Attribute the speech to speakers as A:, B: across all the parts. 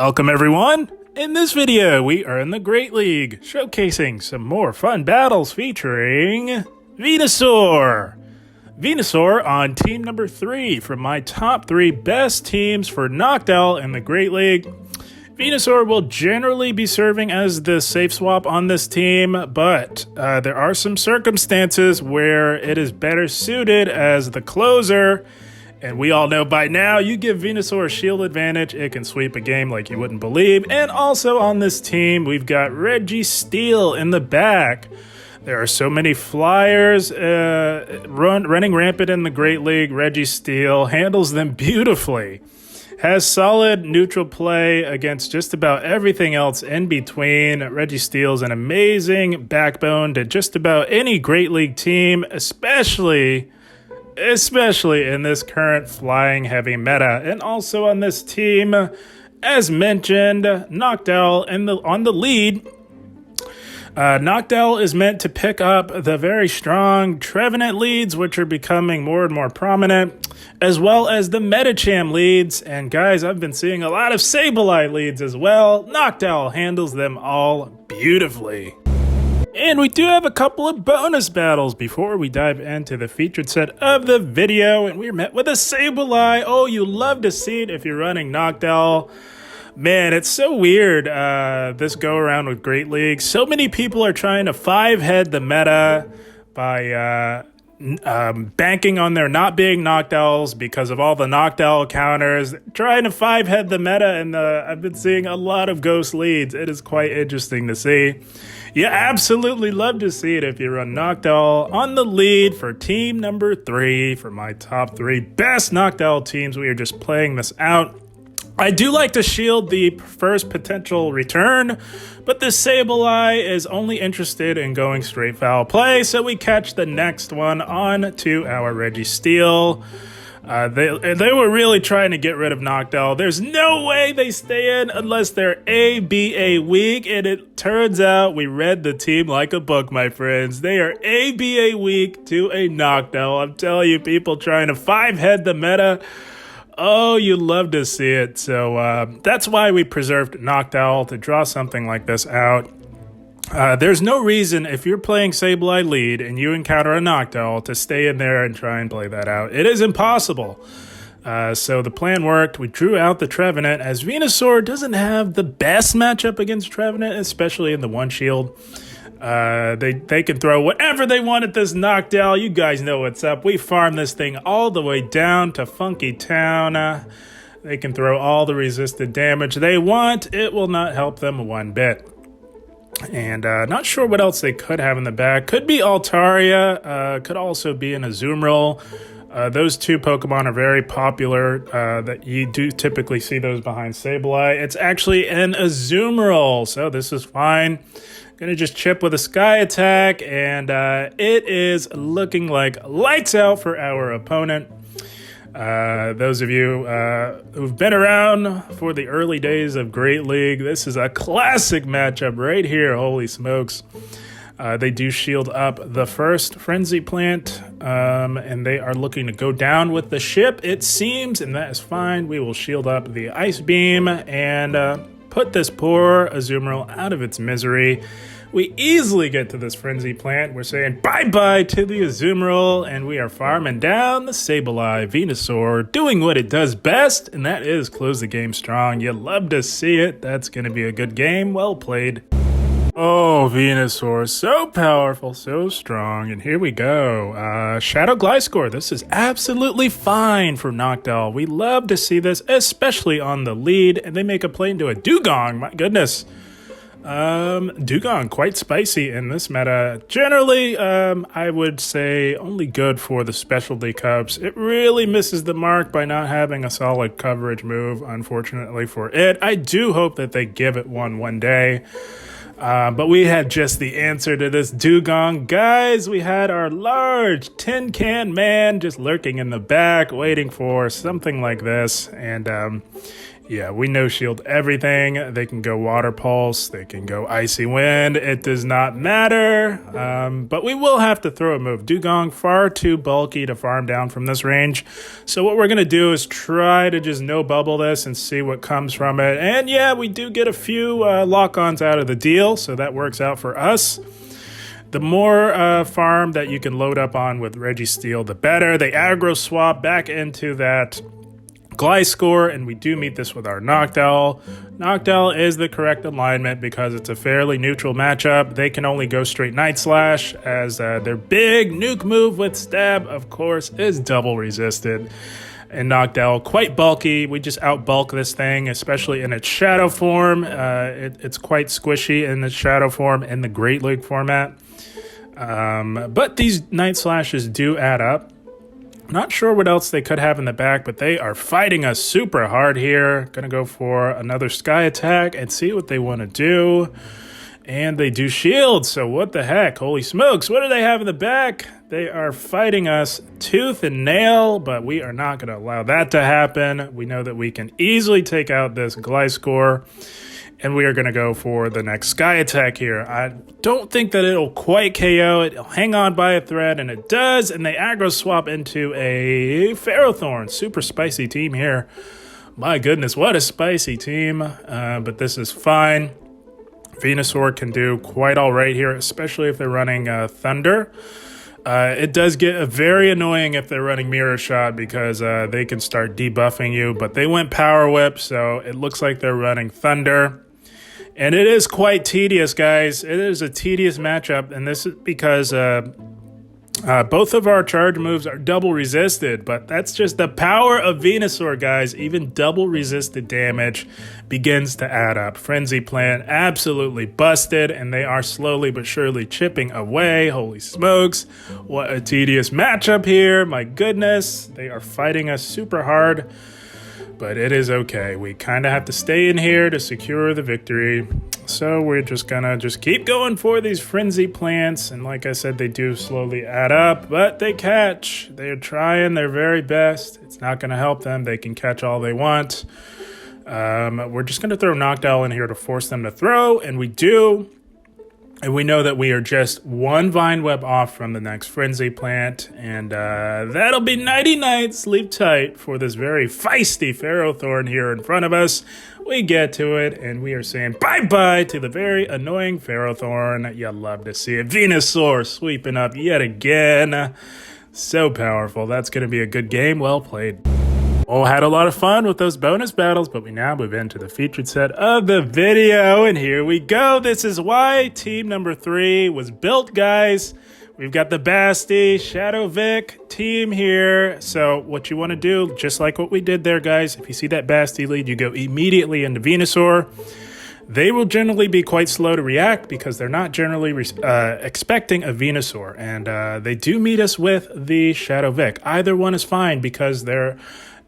A: Welcome everyone! In this video, we are in the Great League, showcasing some more fun battles featuring Venusaur! Venusaur on team number 3 from my top 3 best teams for Noctowl in the Great League. Venusaur will generally be serving as the safe swap on this team, but there are some circumstances where it is better suited as the closer. And we all know by now, you give Venusaur a shield advantage, it can sweep a game like you wouldn't believe. And also on this team, we've got Registeel in the back. There are so many flyers running rampant in the Great League. Registeel handles them beautifully. Has solid neutral play against just about everything else in between. Registeel's an amazing backbone to just about any Great League team, especially in this current flying heavy meta. And also on this team, as mentioned, Noctowl on the lead. Noctowl is meant to pick up the very strong Trevenant leads, which are becoming more and more prominent, as well as the Metacham leads. And guys, I've been seeing a lot of Sableye leads as well. Noctowl handles them all beautifully. And we do have a couple of bonus battles before we dive into the featured set of the video. And we're met with a Sableye. Oh, you love to see it if you're running Noctowl. Man, it's so weird, this go-around with Great League. So many people are trying to 5-head the meta by banking on there not being Noctowls because of all the Noctowl counters. Trying to 5-head the meta, and I've been seeing a lot of ghost leads. It is quite interesting to see. You absolutely love to see it if you run Noctowl on the lead for team number 3 for my top 3 best Noctowl teams. We are just playing this out. I do like to shield the first potential return, but this Sableye is only interested in going straight foul play, so we catch the next one on to our Registeel. They were really trying to get rid of Noctowl. There's no way they stay in unless they're ABA weak, and it turns out we read the team like a book, my friends. They are ABA weak to a Noctowl. I'm telling you, people trying to 5-head the meta. Oh, you love to see it. So that's why we preserved Noctowl to draw something like this out. There's no reason if you're playing Sableye lead and you encounter a Noctowl to stay in there and try and play that out. It is impossible. So the plan worked. We drew out the Trevenant as Venusaur doesn't have the best matchup against Trevenant, especially in the one shield. They can throw whatever they want at this Noctowl. You guys know what's up. We farm this thing all the way down to Funky Town. They can throw all the resisted damage they want. It will not help them one bit. And not sure what else they could have in the back. Could be Altaria. Could also be an Azumarill. Those two Pokemon are very popular. That you do typically see those behind Sableye. It's actually an Azumarill, so this is fine. Gonna just chip with a Sky Attack, and it is looking like lights out for our opponent. Those of you who've been around for the early days of Great League, this is a classic matchup right here. Holy smokes. They do shield up the first Frenzy Plant, and they are looking to go down with the ship, it seems, and that is fine. We will shield up the Ice Beam and put this poor Azumarill out of its misery. We easily get to this Frenzy Plant. We're saying bye-bye to the Azumarill, and we are farming down the Sableye. Venusaur doing what it does best, and that is close the game strong. You love to see it. That's going to be a good game. Well played. Oh, Venusaur, so powerful, so strong, and here we go. Shadow Gliscor, this is absolutely fine for Noctowl. We love to see this, especially on the lead, and they make a play into a Dugong, my goodness. Dugong, quite spicy in this meta. Generally, I would say only good for the specialty cups. It really misses the mark by not having a solid coverage move, unfortunately for it. I do hope that they give it one day. But we had just the answer to this Dugong. Guys, we had our large tin can man just lurking in the back, waiting for something like this. And Yeah, we no shield everything. They can go Water Pulse. They can go Icy Wind. It does not matter. But we will have to throw a move. Dugong, far too bulky to farm down from this range. So what we're going to do is try to just no bubble this and see what comes from it. And yeah, we do get a few lock-ons out of the deal. So that works out for us. The more farm that you can load up on with Registeel, the better. They aggro swap back into that Gliscor, and we do meet this with our Noctowl. Noctowl is the correct alignment because it's a fairly neutral matchup. They can only go straight Night Slash, as their big nuke move with Stab, of course, is double resisted. And Noctowl, quite bulky. We just outbulk this thing, especially in its shadow form. It's quite squishy in its shadow form in the Great League format. But these Night Slashes do add up. Not sure what else they could have in the back, but they are fighting us super hard here. Gonna go for another Sky Attack and see what they want to do. And they do shield, so what the heck? Holy smokes, what do they have in the back? They are fighting us tooth and nail, but we are not gonna allow that to happen. We know that we can easily take out this Gliscor. And we are going to go for the next Sky Attack here. I don't think that it'll quite KO it. It'll hang on by a thread, and it does. And they aggro swap into a Ferrothorn. Super spicy team here. My goodness, what a spicy team. But this is fine. Venusaur can do quite all right here, especially if they're running Thunder. It does get very annoying if they're running Mirror Shot because they can start debuffing you. But they went Power Whip, so it looks like they're running Thunder. And it is quite tedious, guys. It is a tedious matchup, and this is because both of our charge moves are double resisted, but that's just the power of Venusaur, guys. Even double resisted damage begins to add up. Frenzy Plant absolutely busted, and they are slowly but surely chipping away. Holy smokes, what a tedious matchup here. My goodness, they are fighting us super hard. But it is okay. We kind of have to stay in here to secure the victory. So we're just gonna keep going for these Frenzy Plants. And like I said, they do slowly add up, but they catch. They're trying their very best. It's not gonna help them. They can catch all they want. We're just gonna throw Noctowl in here to force them to throw, and we do. And we know that we are just one Vine Web off from the next Frenzy Plant. And that'll be nighty-night. Sleep tight for this very feisty Ferrothorn here in front of us. We get to it, and we are saying bye-bye to the very annoying Ferrothorn. You love to see it. Venusaur sweeping up yet again. So powerful. That's going to be a good game. Well played. Oh, had a lot of fun with those bonus battles, but we now move into the featured set of the video, and here we go. This is why team number 3 was built, guys. We've got the Basti, Shadow Vic team here. So what you want to do, just like what we did there, guys, if you see that Basti lead, you go immediately into Venusaur. They will generally be quite slow to react because they're not generally expecting a Venusaur, and they do meet us with the Shadow Vic. Either one is fine because they're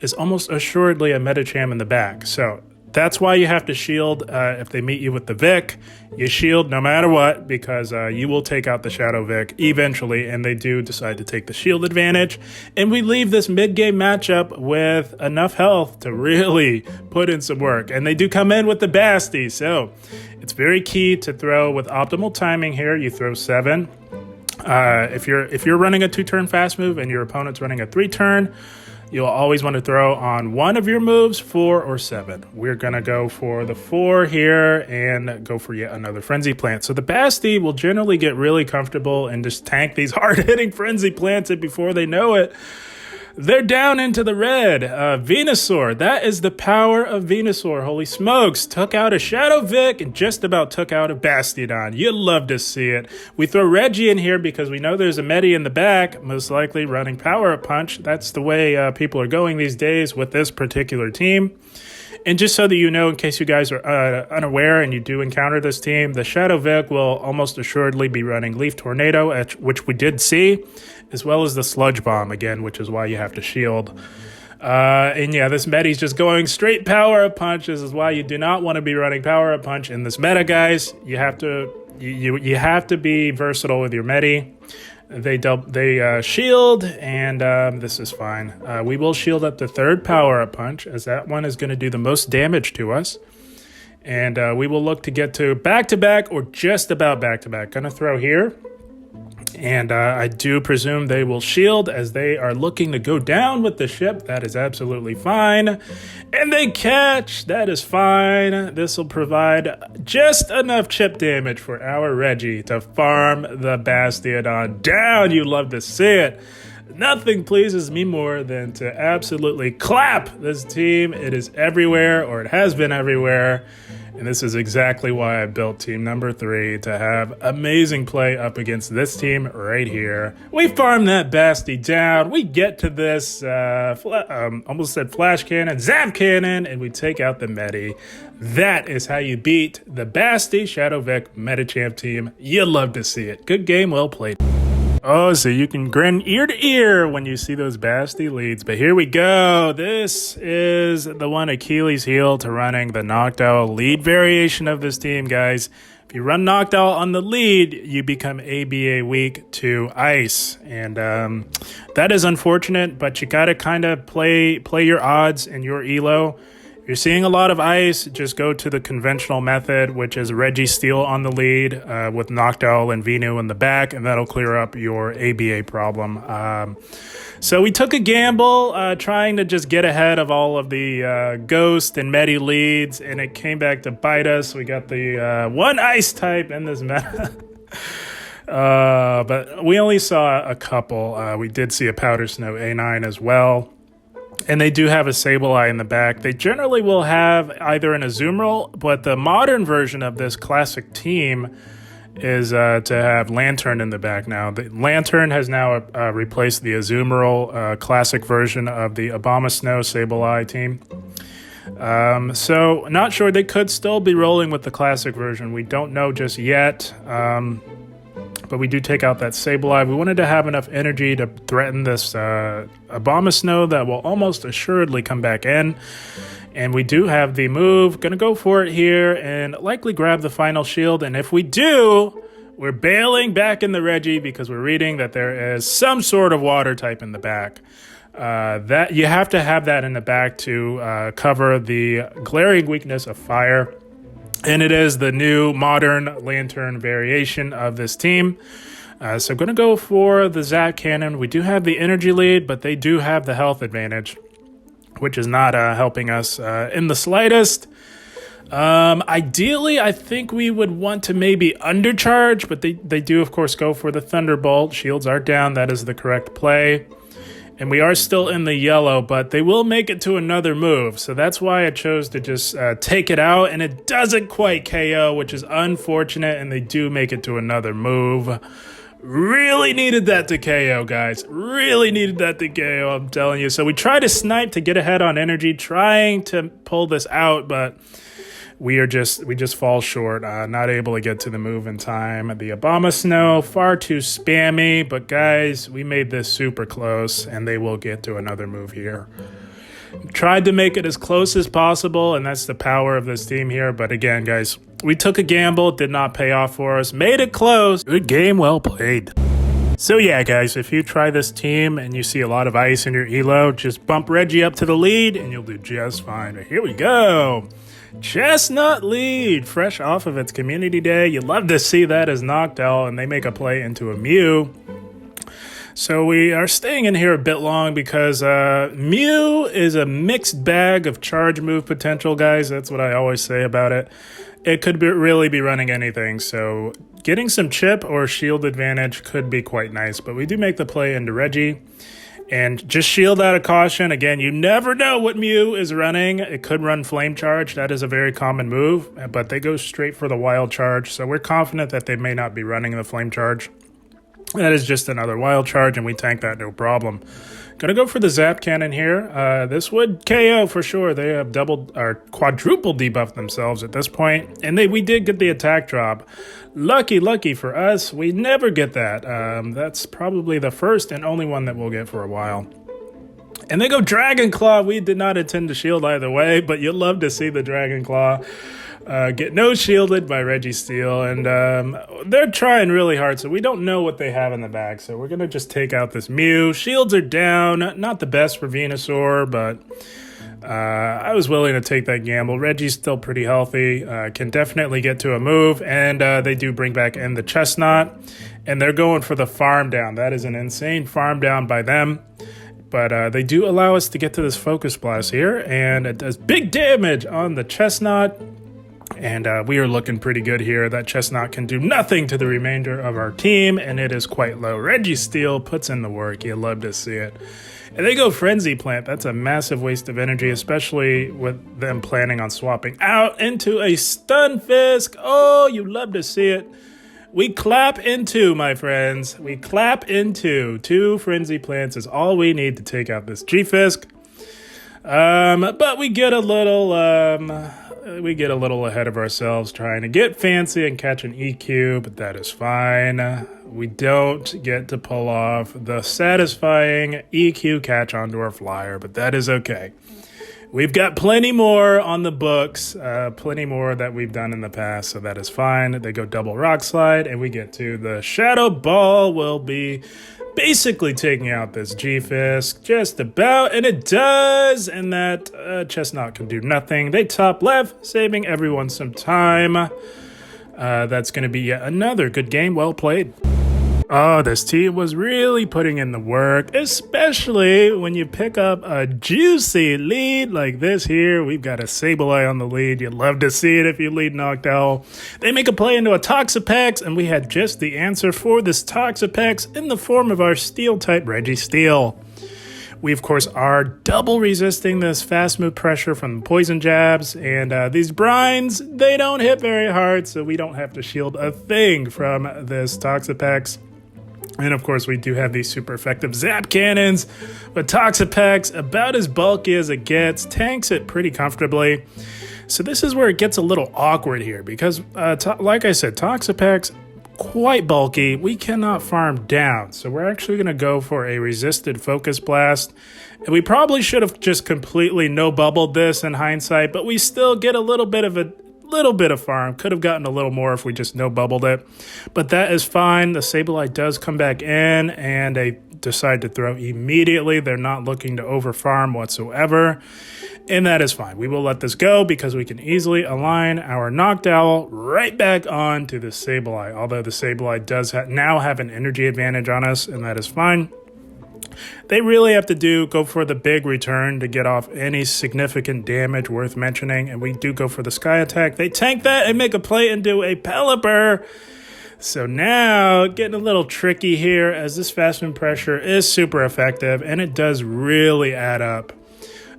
A: is almost assuredly a Medicham in the back. So that's why you have to shield if they meet you with the Vic. You shield no matter what because you will take out the Shadow Vic eventually, and they do decide to take the shield advantage. And we leave this mid-game matchup with enough health to really put in some work. And they do come in with the Basti, so it's very key to throw with optimal timing here. You throw 7. If you're running a 2-turn fast move and your opponent's running a 3-turn, you'll always want to throw on one of your moves, 4 or 7. We're going to go for the 4 here and go for yet another Frenzy Plant. So the Basti will generally get really comfortable and just tank these hard-hitting Frenzy Plants, and before they know it, they're down into the red. Venusaur, that is the power of Venusaur. Holy smokes, took out a Shadow Vic and just about took out a Bastiodon. You'd love to see it. We throw Reggie in here because we know there's a Medi in the back, most likely running Power Up Punch. That's the way people are going these days with this particular team. And just so that you know, in case you guys are unaware and you do encounter this team, the Shadow Vic will almost assuredly be running Leaf Tornado, which we did see, as well as the Sludge Bomb again, which is why you have to shield. And yeah, this Medi's just going straight Power Up Punch. This is why you do not want to be running Power Up Punch in this meta, guys. You have to be versatile with your Medi. They shield, and this is fine. We will shield up the third power-up punch, as that one is going to do the most damage to us. And we will look to get to back-to-back or just about back-to-back. Going to throw here. And I do presume they will shield as they are looking to go down with the ship. That is absolutely fine. And they catch. That is fine. This will provide just enough chip damage for our Reggie to farm the Bastiodon down. You love to see it. Nothing pleases me more than to absolutely clap this team. It is everywhere, or it has been everywhere. And this is exactly why I built team number 3, to have amazing play up against this team right here. We farm that Basti down. We get to this, almost said flash cannon, zap cannon, and we take out the Medi. That is how you beat the Basti Shadow Vic Metachamp team. You love to see it. Good game, well played. Oh, so you can grin ear to ear when you see those Basti leads. But here we go. This is the one Achilles heel to running the Noctowl lead variation of this team, guys. If you run Noctowl on the lead, you become ABA weak to ice. And that is unfortunate, but you got to kind of play your odds in your elo. If you're seeing a lot of ice, just go to the conventional method, which is Registeel on the lead with Noctowl and Venu in the back, and that'll clear up your ABA problem. So we took a gamble trying to just get ahead of all of the Ghost and Medi leads, and it came back to bite us. We got the one ice type in this meta. But we only saw a couple. We did see a Powder Snow A9 as well. And they do have a Sableye in the back. They generally will have either an Azumarill, but the modern version of this classic team is to have Lantern in the back now. The Lantern has now replaced the Azumarill classic version of the Abomasnow Sableye team. So not sure. They could still be rolling with the classic version. We don't know just yet. But we do take out that Sableye. We wanted to have enough energy to threaten this Abomasnow that will almost assuredly come back in. And we do have the move. Going to go for it here and likely grab the final shield. And if we do, we're bailing back in the Reggie because we're reading that there is some sort of water type in the back. That you have to have that in the back to cover the glaring weakness of fire. And it is the new modern Lantern variation of this team. So I'm going to go for the Zap Cannon. We do have the energy lead, but they do have the health advantage, which is not helping us in the slightest. Ideally, I think we would want to maybe undercharge, but they do, of course, go for the Thunderbolt. Shields are down. That is the correct play. And we are still in the yellow, but they will make it to another move. So that's why I chose to just take it out. And it doesn't quite KO, which is unfortunate. And they do make it to another move. Really needed that to KO, guys. Really needed that to KO, I'm telling you. So we try to snipe to get ahead on energy, trying to pull this out, but we just fall short, not able to get to the move in time. The Abomasnow, far too spammy, but guys, we made this super close, and they will get to another move here. Tried to make it as close as possible, and that's the power of this team here, but again, guys, we took a gamble, did not pay off for us, made it close. Good game, well played. So yeah, guys, if you try this team and you see a lot of ice in your elo, just bump Reggie up to the lead, and you'll do just fine. But here we go. Chestnut lead, fresh off of its community day. You love to see that as Noctowl, and they make a play into a Mew. So we are staying in here a bit long because Mew is a mixed bag of charge move potential, guys. That's what I always say about it. It could really be running anything, so getting some chip or shield advantage could be quite nice. But we do make the play into Reggie. And just shield out of caution. Again, you never know what Mew is running. It could run Flame Charge. That is a very common move, but they go straight for the Wild Charge. So we're confident that they may not be running the Flame Charge. That is just another Wild Charge, and we tank that no problem. Gonna go for the Zap Cannon here. This would KO for sure. They have doubled or quadruple debuffed themselves at this point, and we did get the attack drop. Lucky for us, we never get that. That's probably the first and only one that we'll get for a while. And they go Dragon Claw. We did not intend to shield either way, but you'll love to see the Dragon Claw get no shielded by Registeel. And they're trying really hard, so we don't know what they have in the bag. So we're going to just take out this Mew. Shields are down. Not the best for Venusaur, but I was willing to take that gamble. Reggie's still pretty healthy. Can definitely get to a move. And they do bring back in the Chestnut. And they're going for the farm down. That is an insane farm down by them. But they do allow us to get to this Focus Blast here. And it does big damage on the Chestnut. And we are looking pretty good here. That Chestnut can do nothing to the remainder of our team. And it is quite low. Registeel puts in the work. You love to see it. And they go Frenzy Plant. That's a massive waste of energy, especially with them planning on swapping out into a Stunfisk. Oh, you love to see it. We clap into, my friends. We clap into 2 Frenzy Plants is all we need to take out this G-Fisk. But we get a little ahead of ourselves trying to get fancy and catch an EQ, but that is fine. We don't get to pull off the satisfying EQ catch onto our flyer, but that is okay. We've got plenty more on the books, plenty more that we've done in the past, so that is fine. They go double Rock Slide, and we get to the Shadow Ball will be basically taking out this G-Fisk, just about, and it does, and that Chestnut can do nothing. They top left, saving everyone some time. That's going to be yet another good game, well played. Oh, this team was really putting in the work, especially when you pick up a juicy lead like this here. We've got a Sableye on the lead. You'd love to see it if you lead Noctowl. They make a play into a Toxapex, and we had just the answer for this Toxapex in the form of our Steel-type Registeel. We, of course, are double resisting this fast move pressure from the poison jabs, and these brines, they don't hit very hard, so we don't have to shield a thing from this Toxapex. And of course, we do have these super effective Zap Cannons, but Toxapex, about as bulky as it gets, tanks it pretty comfortably. So this is where it gets a little awkward here, because like I said, Toxapex, quite bulky. We cannot farm down, so we're actually going to go for a resisted Focus Blast. And we probably should have just completely no-bubbled this in hindsight, but we still get a little bit of farm. Could have gotten a little more if we just no-bubbled it. But that is fine. The Sableye does come back in, and they decide to throw immediately. They're not looking to over-farm whatsoever. And that is fine. We will let this go because we can easily align our Noctowl right back on to the Sableye. Although the Sableye does now have an energy advantage on us, and that is fine. They really have to go for the big return to get off any significant damage worth mentioning, and we do go for the Sky Attack. They tank that and make a play into a Pelipper. So now, getting a little tricky here, as this fast move pressure is super effective, and it does really add up.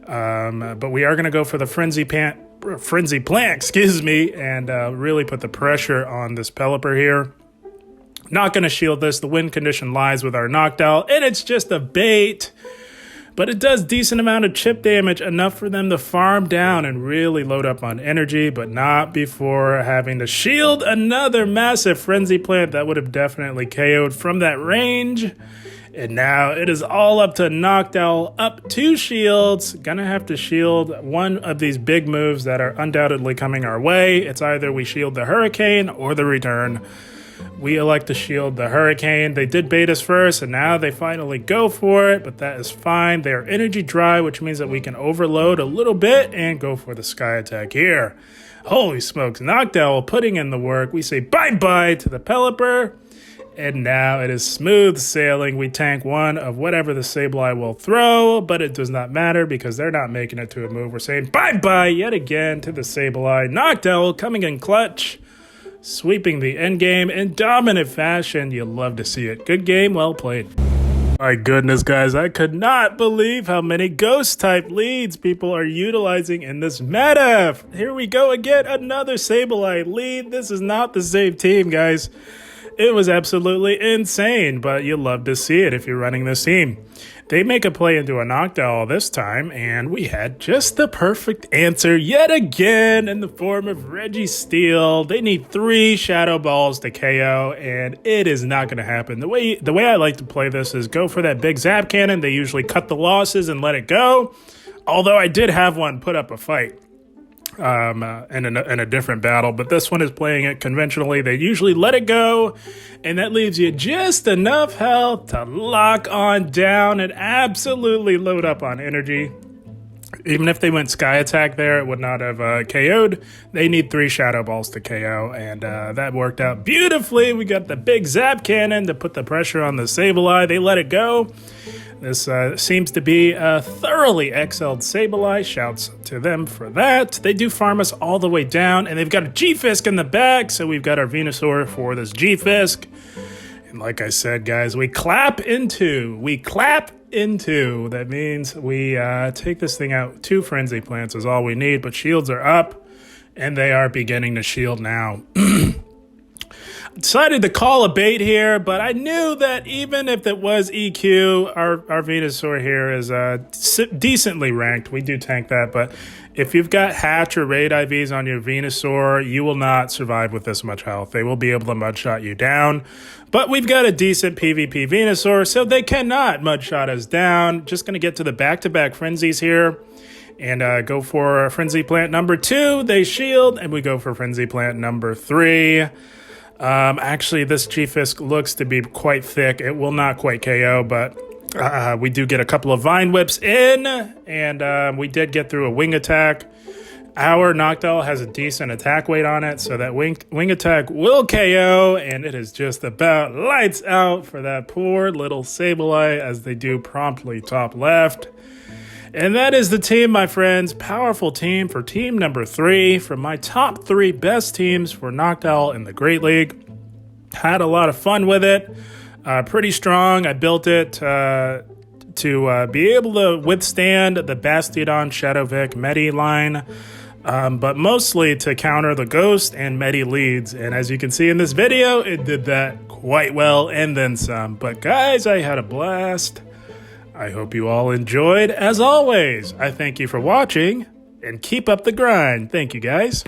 A: But we are going to go for the Frenzy Plant, and really put the pressure on this Pelipper here. Not going to shield this. The win condition lies with our Noctowl, and it's just a bait. But it does decent amount of chip damage, enough for them to farm down and really load up on energy, but not before having to shield another massive Frenzy Plant that would have definitely KO'd from that range. And now it is all up to Noctowl, up 2 shields. Gonna have to shield one of these big moves that are undoubtedly coming our way. It's either we shield the Hurricane or the return. We elect to shield the Hurricane. They did bait us first, and now they finally go for it, but that is fine. They are energy dry, which means that we can overload a little bit and go for the Sky Attack here. Holy smokes, Noctowl putting in the work. We say bye-bye to the Pelipper, and now it is smooth sailing. We tank one of whatever the Sableye will throw, but it does not matter because they're not making it to a move. We're saying bye-bye yet again to the Sableye. Noctowl coming in clutch, sweeping the endgame in dominant fashion. You love to see it. Good game, well played. My goodness, guys, I could not believe how many Ghost-type leads people are utilizing in this meta. Here we go again, another Sableye lead. This is not the same team, guys. It was absolutely insane, but you'll love to see it if you're running this team. They make a play into a Noctowl this time, and we had just the perfect answer yet again in the form of Registeel. They need 3 Shadow Balls to KO, and it is not going to happen. The way I like to play this is go for that big Zap Cannon. They usually cut the losses and let it go, although I did have one put up a fight. In a different battle, but this one is playing it conventionally. They usually let it go, and that leaves you just enough health to lock on down and absolutely load up on energy. Even if they went Sky Attack there, it would not have KO'd. They need 3 Shadow Balls to KO, and that worked out beautifully. We got the big Zap Cannon to put the pressure on the Sableye. They let it go. This seems to be a thoroughly excelled Sableye. Shouts to them for that. They do farm us all the way down, and they've got a G-Fisk in the back, so we've got our Venusaur for this G-Fisk. And like I said, guys, we clap into. That means we take this thing out. 2 Frenzy Plants is all we need, but shields are up, and they are beginning to shield now. Decided to call a bait here, but I knew that even if it was EQ, our Venusaur here is decently ranked. We do tank that, but if you've got Hatch or Raid IVs on your Venusaur, you will not survive with this much health. They will be able to mudshot you down, but we've got a decent PvP Venusaur, so they cannot mudshot us down. Just going to get to the back-to-back frenzies here. And go for Frenzy Plant number 2. They shield, and we go for Frenzy Plant number 3. Actually, this G-Fisk looks to be quite thick. It will not quite KO, but we do get a couple of Vine Whips in, and we did get through a Wing Attack. Our Noctowl has a decent attack weight on it, so that wing attack will KO, and it is just about lights out for that poor little Sableye, as they do promptly top left. And that is the team, my friends. Powerful team for team number 3. From my top 3 best teams for Noctowl in the Great League. Had a lot of fun with it. Pretty strong. I built it to be able to withstand the Bastiodon, Shadowvic, Medi line. But mostly to counter the Ghost and Medi leads. And as you can see in this video, it did that quite well and then some. But guys, I had a blast. I hope you all enjoyed. As always, I thank you for watching, and keep up the grind. Thank you, guys.